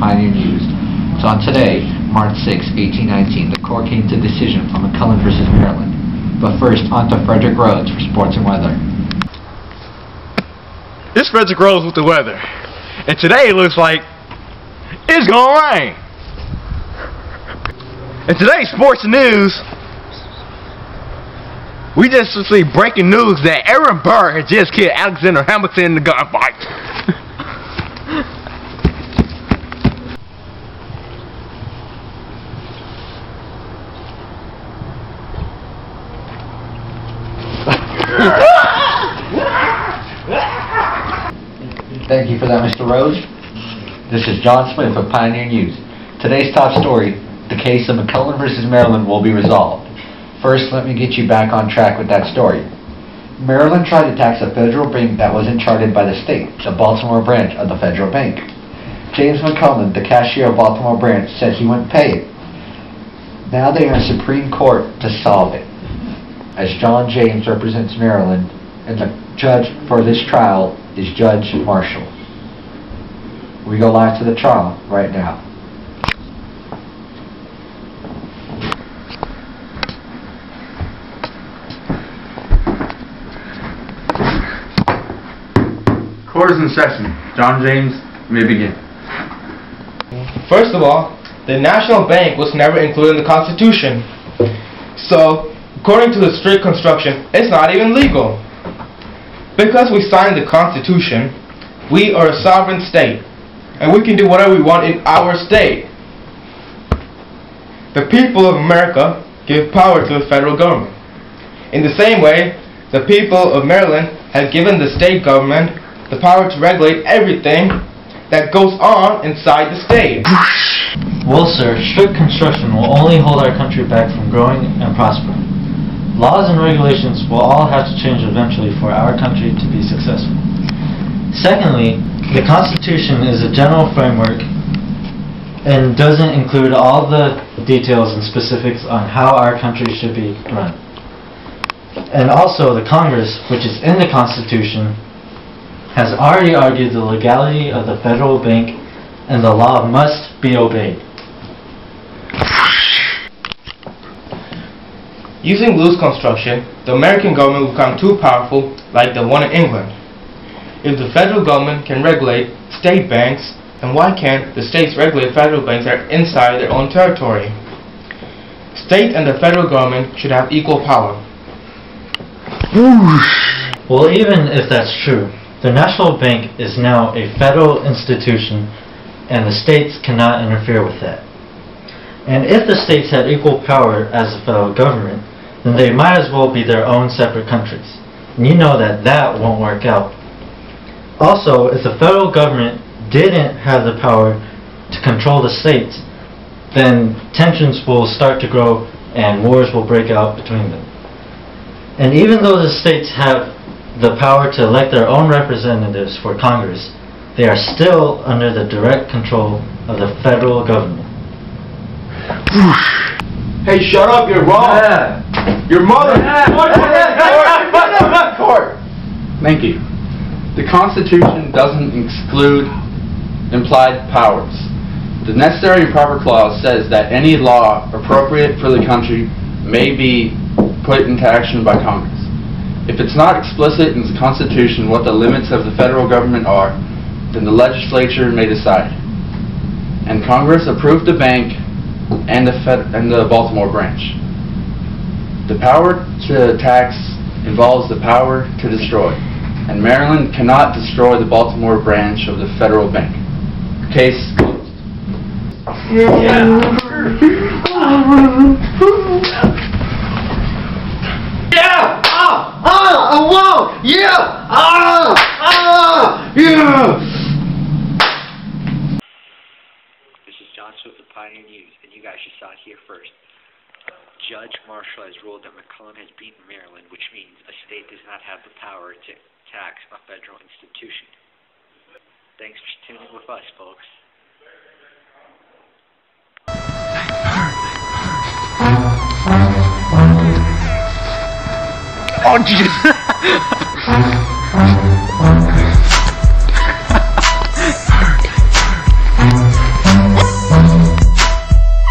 Pioneer News. So on today, March 6, 1819, the court came to decision on McCulloh versus Maryland. But first, on to Frederick Rhodes for sports and weather. This is Frederick Rhodes with the weather. And today it looks like it's gonna rain. In today's sports news, we just see breaking news that Aaron Burr has just killed Alexander Hamilton in the gunfight. Thank you for that, Mr. Rhodes. This is John Smith of Pioneer News. Today's top story, the case of McCulloh versus Maryland will be resolved. First, let me get you back on track with that story. Maryland tried to tax a federal bank that wasn't chartered by the state, the Baltimore branch of the federal bank. James McCulloh, the cashier of Baltimore branch, said he wouldn't pay it. Now they are in Supreme Court to solve it. As John James represents Maryland, and the judge for this trial is Judge Marshall. We go live to the trial right now. Court is in session. John James, may begin. First of all, the National Bank was never included in the Constitution. So, according to the strict construction, it's not even legal. Because we signed the Constitution, we are a sovereign state, and we can do whatever we want in our state. The people of America give power to the federal government. In the same way, the people of Maryland have given the state government the power to regulate everything that goes on inside the state. Well, sir, strict construction will only hold our country back from growing and prospering. Laws and regulations will all have to change eventually for our country to be successful. Secondly, the Constitution is a general framework and doesn't include all the details and specifics on how our country should be run. And also, the Congress, which is in the Constitution, has already argued the legality of the federal bank and the law must be obeyed. Using loose construction, the American government will become too powerful like the one in England. If the federal government can regulate state banks, then why can't the states regulate federal banks that are inside their own territory? State and the federal government should have equal power. Well, even if that's true, the National Bank is now a federal institution and the states cannot interfere with that. And if the states had equal power as the federal government, then they might as well be their own separate countries. And you know that that won't work out. Also, if the federal government didn't have the power to control the states, then tensions will start to grow and wars will break out between them. And even though the states have the power to elect their own representatives for Congress, they are still under the direct control of the federal government. Hey, shut up, you're wrong! Yeah. Your mother! Court! Thank you. The Constitution doesn't exclude implied powers. The necessary and proper clause says that any law appropriate for the country may be put into action by Congress. If it's not explicit in the Constitution what the limits of the federal government are, then the legislature may decide. And Congress approved the bank and the Baltimore branch. The power to tax involves the power to destroy, and Maryland cannot destroy the Baltimore branch of the federal bank. Case closed. This is John Smith of Pioneer News, and you guys just saw it here first. Judge Marshall has ruled that McCulloh has beaten Maryland, which means a state does not have the power to tax a federal institution. Thanks for tuning with us, folks. Oh, Jesus!